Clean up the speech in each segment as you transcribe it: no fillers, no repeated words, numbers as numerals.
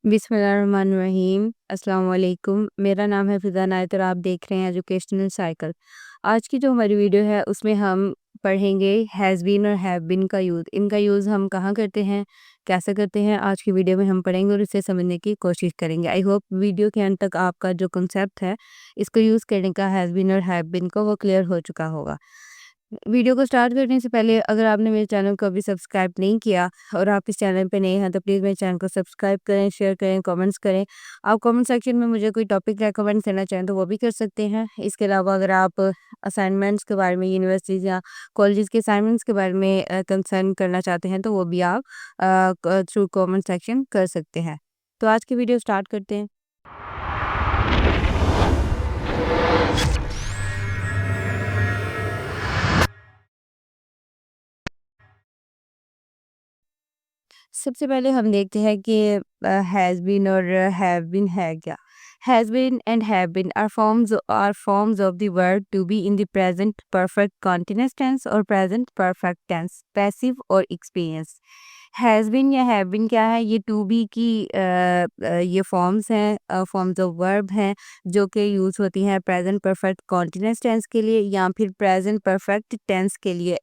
बिस्मिल्लाहिर्रहमानिर्रहीम। अस्सलाम वालेकुम। मेरा नाम है फ़िज़ा नायत और आप देख रहे हैं एजुकेशनल साइकिल। आज की जो हमारी वीडियो है उसमें हम पढ़ेंगे हैज़ बीन और हैव बीन का यूज़। इनका यूज़ हम कहाँ करते हैं, कैसे करते हैं, आज की वीडियो में हम पढ़ेंगे और इसे समझने की कोशिश करेंगे। आई होप वीडियो के अंत तक आपका जो कांसेप्ट है इसको यूज़ करने का हैज़ बीन और हैव बीन का वो क्लियर हो चुका होगा। वीडियो को स्टार्ट करने से पहले अगर आपने मेरे चैनल को अभी सब्सक्राइब नहीं किया और आप इस चैनल पे नए हैं तो प्लीज़ मेरे चैनल को सब्सक्राइब करें, शेयर करें, कमेंट्स करें। आप कमेंट सेक्शन में मुझे कोई टॉपिक रेकमेंड करना चाहें तो वो भी कर सकते हैं। इसके अलावा अगर आप असाइनमेंट्स के बारे में, यूनिवर्सिटीज़ या कॉलेजेस के असाइनमेंट्स के बारे में कंसर्न करना चाहते हैं तो वो भी आप थ्रू कमेंट सेक्शन कर सकते हैं। तो आज की वीडियो स्टार्ट करते हैं। सबसे पहले हम देखते हैं कि हैज़ बीन और हैव बीन है क्या। Has been and have been are forms of the verb to be in the present perfect continuous tense और प्रेजेंट परफेक्ट टेंस, पैसिव और एक्सपीरियंस। हैज़ बीन या हैव बीन क्या है, ये to be की ये फॉर्म्स हैं, फॉर्म्स ऑफ वर्ब हैं जो कि यूज़ होती हैं प्रेजेंट परफेक्ट कॉन्टिन्यूअस टेंस के लिए या फिर प्रेजेंट परफेक्ट टेंस के लिए।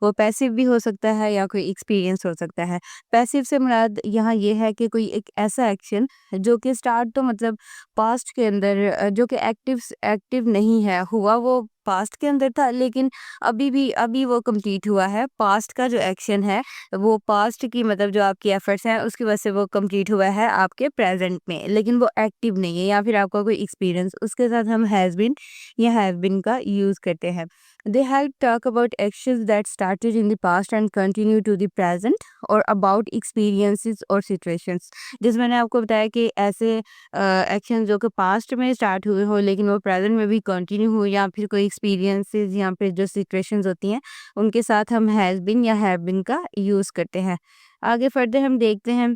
वो पैसिव भी हो सकता है या कोई एक्सपीरियंस हो सकता है। पैसिव से मुराद यहाँ ये है कि कोई एक ऐसा एक्शन जो कि स्टार्ट तो मतलब पास्ट के अंदर जो कि एक्टिव नहीं है, हुआ वो पास्ट के अंदर था लेकिन अभी वो कंप्लीट हुआ है। पास्ट का जो एक्शन है वो पास्ट की मतलब जो आपकी एफर्ट्स हैं उसकी वजह से वो कंप्लीट हुआ है आपके प्रेजेंट में, लेकिन वो एक्टिव नहीं है या फिर आपका कोई एक्सपीरियंस, उसके साथ हम हैज़ बीन या हैव बीन का यूज़ करते हैं। They help talk about actions that started in the past and continue to the present और about experiences और situations। जिस मैंने आपको बताया कि ऐसे एक्शन जो कि पास्ट में स्टार्ट हुए हो लेकिन वो प्रेजेंट में भी कंटिन्यू हो या फिर कोई एक्सपीरियंसेस या फिर जो सिचुएशंस होती हैं उनके साथ हम हैज़ बीन या हैव बीन का यूज़ करते हैं। आगे फर्दर हम देखते हैं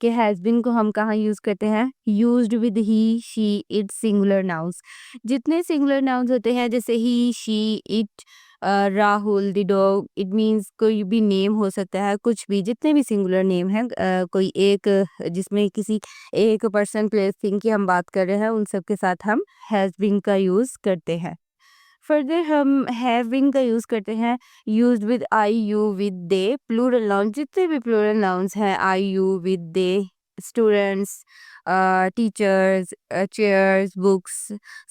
कि हैज़ बीन को हम कहाँ यूज़ करते हैं। Used with he, she, it, singular nouns. जितने सिंगुलर नाउन्स होते हैं जैसे he, she, it, Rahul, the dog, it means कोई भी नेम हो सकता है, कुछ भी जितने भी सिंगुलर नेम हैं, कोई एक जिसमें किसी एक पर्सन, प्लेस, थिंग की हम बात कर रहे हैं उन सब के साथ हम हैज़ बीन का यूज़ करते हैं। फर्दर हम हैव बीन का यूज़ करते हैं used with I, you, with they, plural noun जितने भी प्लूरल नाउन्स हैं, I, you, with they, students, teachers, chairs, books,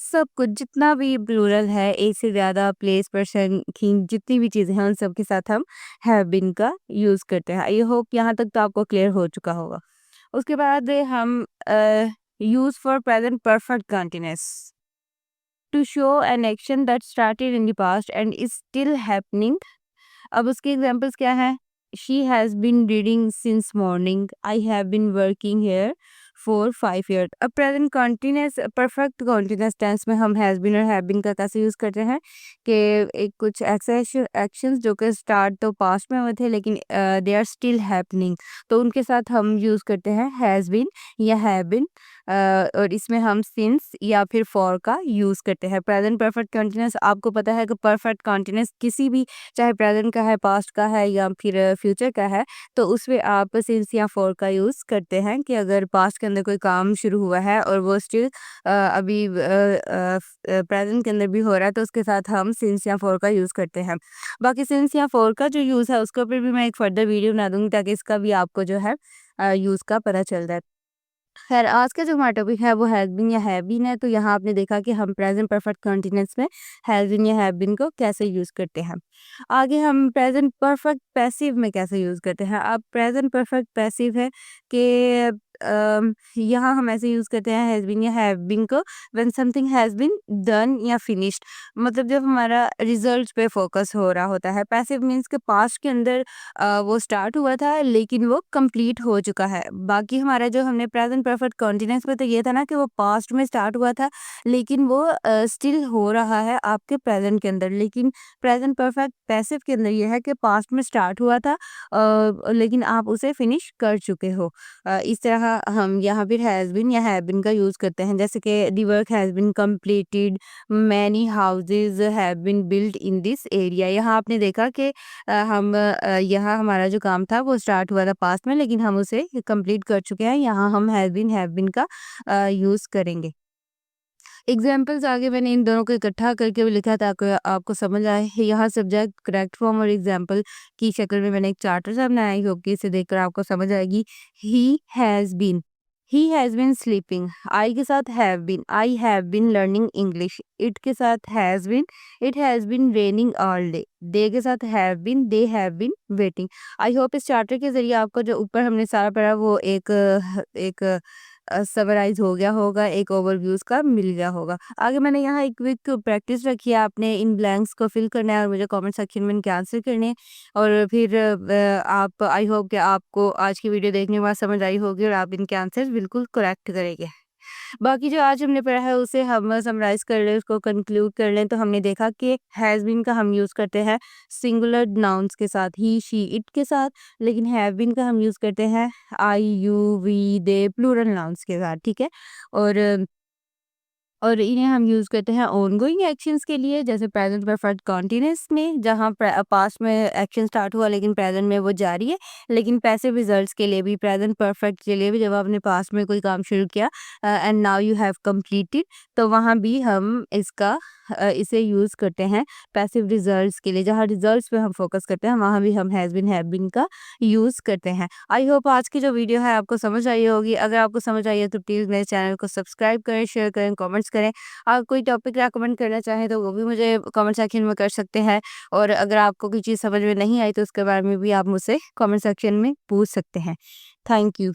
सब कुछ जितना भी प्लूरल है, एक से ज़्यादा, प्लेस, पर्सन, थिंग, जितनी भी चीज़ें हैं उन सब के साथ हम हैव बीन का यूज़ करते हैं। आई होप यहाँ तक तो आपको क्लियर हो चुका होगा। उसके बाद हम use for present perfect continuous to show an action that started in the past and is still happening. अब उसके एग्जांपल्स क्या हैं? She has been reading since morning, I have been working here for 5 year. अब present continuous perfect continuous tense में हम has been और have been का कैसे यूज़ करते हैं कि एक कुछ ऐसे एक्शंस जो कि स्टार्ट तो पास्ट में हुए थे लेकिन दे आर स्टिल हैपनिंग, तो उनके साथ हम यूज़ करते हैं हैज़ बीन या हैव बीन। और इसमें हम सिंस या फिर फॉर का यूज़ करते हैं। प्रेजेंट परफेक्ट कंटिन्यूअस आपको पता है कि परफेक्ट कंटिन्यूअस किसी भी, चाहे प्रेजेंट का है, पास्ट का है या फिर फ्यूचर का है, तो उसमें आप सिंस या फॉर का यूज़ करते हैं कि अगर पास्ट के अंदर कोई काम शुरू हुआ है और वो स्टिल अभी प्रेजेंट के अंदर भी हो रहा है तो उसके साथ हम सिंस या फॉर का यूज़ करते हैं। बाकी सिंस या फॉर का जो यूज़ है उसके ऊपर भी मैं एक फर्दर वीडियो बना दूँगी ताकि इसका भी आपको जो है यूज़ का पता चल जाए। खैर आज का जो हमारा टॉपिक है वो हैज़ बीन या हैव बीन है, तो यहाँ आपने देखा कि हम प्रेजेंट परफेक्ट कंटीन्यूअस में हैज़ बीन या हैव बीन को कैसे यूज़ करते हैं। आगे हम प्रेजेंट परफेक्ट पैसिव में कैसे यूज़ करते हैं। अब प्रेजेंट परफेक्ट पैसिव है कि यहाँ हम ऐसे यूज़ करते हैं हैज़ बीन या हैव बीन को when something has been done या फिनिश्ड, मतलब जब हमारा रिजल्ट पे फोकस हो रहा होता है। पैसिव मीन्स के पास्ट के अंदर वो स्टार्ट हुआ था लेकिन वो कंप्लीट हो चुका है। बाकी हमारा जो हमने प्रेजेंट परफेक्ट कंटीन्यूअस में तो ये था ना कि वो पास्ट में स्टार्ट हुआ था लेकिन वो स्टिल हो रहा है आपके प्रेजेंट के अंदर। लेकिन प्रेजेंट परफेक्ट पैसिव के अंदर ये है कि पास्ट में स्टार्ट हुआ था लेकिन आप उसे फिनिश कर चुके हो। इस तरह हम यहाँ पर हैज़ बीन या हैव बीन का यूज़ करते हैं, जैसे कि the work has been completed, many houses have been built in this area. यहाँ आपने देखा कि यहाँ हमारा जो काम था वो स्टार्ट हुआ था पास्ट में, लेकिन हम उसे कंप्लीट कर चुके हैं। यहाँ हम हैव बीन का यूज़ करेंगे। एग्जाम्पल्स आगे मैंने इन दोनों को इकट्ठा करके भी लिखा ताकि आपको समझ आए। यहाँ सब्जेक्ट, करेक्ट फॉर्म और एग्जाम्पल की शक्ल में मैंने एक चार्टर सा बनाया। आई होप कि इसे देखकर आपको समझ आएगी। He has been sleeping. I के साथ have been, I have been learning English. It के साथ has been, it has been raining all day. They के साथ have been, they have been waiting. I hope इस चार्टर के जरिए आपको जो ऊपर हमने सारा पढ़ा वो एक समराइज़ हो गया होगा, एक ओवरव्यू उसका मिल गया होगा। आगे मैंने यहाँ एक क्विक प्रैक्टिस रखी है, आपने इन ब्लैंक्स को फिल करना है और मुझे कमेंट सेक्शन में इनके आंसर करने हैं। और फिर आप आई होप कि आपको आज की वीडियो देखने के बाद समझ आई होगी और आप इनके आंसर बिल्कुल करेक्ट करेंगे। बाकी जो आज हमने पढ़ा है उसे हम समराइज़ कर लें, उसको कंक्लूड कर लें, तो हमने देखा कि हैज़ बीन का हम यूज़ करते हैं सिंगुलर नाउन्स के साथ, ही, शी, इट के साथ, लेकिन हैव बीन का हम यूज़ करते हैं I, you, we, they plural nouns के साथ, ठीक है? और इन्हें हम यूज़ करते हैं ऑनगोइंग एक्शंस के लिए, जैसे प्रेजेंट परफेक्ट कॉन्टिन्यूअस में, जहाँ पास्ट में एक्शन स्टार्ट हुआ लेकिन प्रेजेंट में वो जारी है। लेकिन पैसिव रिजल्ट्स के लिए भी, प्रेजेंट परफेक्ट के लिए भी, जब आपने पास्ट में कोई काम शुरू किया and now you have completed, तो वहाँ भी हम इसे यूज़ करते हैं पैसिव रिजल्ट्स के लिए। जहाँ रिजल्ट्स पे हम फोकस करते हैं वहाँ भी हम हैज़ बीन, हैव बीन का यूज़ करते हैं। आई होप आज की जो वीडियो है आपको समझ आई होगी। अगर आपको समझ आई है तो प्लीज़ मेरे चैनल को सब्सक्राइब करें, शेयर करें, कमेंट्स करें। आप कोई टॉपिक रेकमेंड करना चाहें तो वो भी मुझे कमेंट सेक्शन में कर सकते हैं। और अगर आपको कोई चीज़ समझ में नहीं आई तो उसके बारे में भी आप मुझसे कमेंट सेक्शन में पूछ सकते हैं। Thank you.